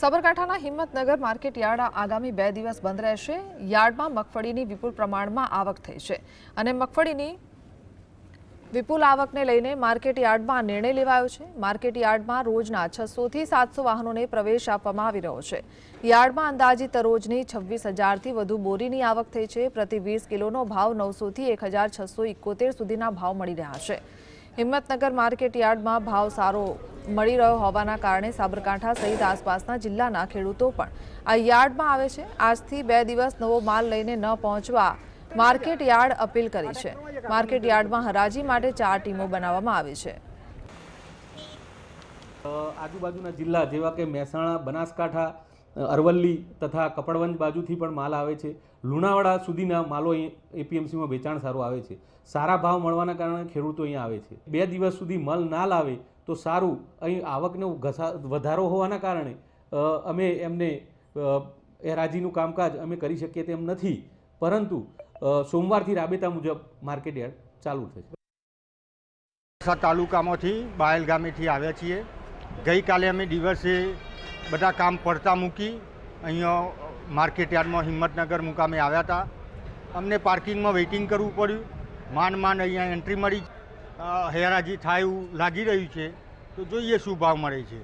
સાબરકાંઠાના Himmatnagar market yard આગામી 2 દિવસ બંધ રહેશે। યાર્ડમાં મગફળીની વિપુલ પ્રમાણમાં આવક થઈ છે અને મગફળીની વિપુલ આવકને લઈને માર્કેટ યાર્ડમાં નિર્ણય લેવાયો છે। માર્કેટ યાર્ડમાં રોજના 600 થી 700 વાહનોને પ્રવેશ આપવામાં આવી રહ્યો છે। યાર્ડમાં અંદાજિત રોજની 26,000 થી વધુ બોરીની આવક થઈ છે। પ્રતિ 20 કિલોનો ભાવ 900 થી 1,671 સુધીના ભાવ મળી રહ્યા છે। હિંમતનગર માર્કેટ યાર્ડમાં ભાવ સારો મળી રહ્યો હોવાના કારણે સાબરકાંઠા સહિત આસપાસના જિલ્લાના ખેડૂતો પણ આ યાર્ડમાં આવે છે। આજથી 2 દિવસ નવો માલ લઈને ન પહોંચવા માર્કેટ યાર્ડ અપીલ કરી છે। માર્કેટ યાર્ડમાં હરાજી માટે 4 ટીમો બનાવવામાં આવી છે। આજુબાજુના જિલ્લા જેવા કે મહેસાણા, બનાસકાંઠા, અરવલ્લી તથા કપડવંજ બાજુથી પણ માલ આવે છે। લુણાવાડા સુધીના માલો એપીએમસીમાં વેચાણ સારું આવે છે। સારા ભાવ મળવાના કારણે ખેડૂતો અહીંયા આવે છે। 2 દિવસ સુધી માલ ના લાવે તો સારું, અહીં આવકનો વધારો હોવાના કારણે અમે એમને હરાજીનું કામકાજ અમે કરી શકીએ તેમ નથી, પરંતુ સોમવારથી રાબેતા મુજબ માર્કેટ યાર્ડ ચાલુ થશે। તાલુકામાંથી બાયલ ગામેથી આવ્યા છીએ। ગઈકાલે અમે દિવસે બધા કામ પડતા મૂકી અહીંયા માર્કેટ યાર્ડમાં હિંમતનગર મુકામે આવ્યા હતા। અમને પાર્કિંગમાં વેઇટિંગ કરવું પડ્યું। માંડ અહીંયા એન્ટ્રી મળી। હરાજી થાય એવું લાગી રહ્યું છે, તો જોઈએ શું ભાવ મળે છે।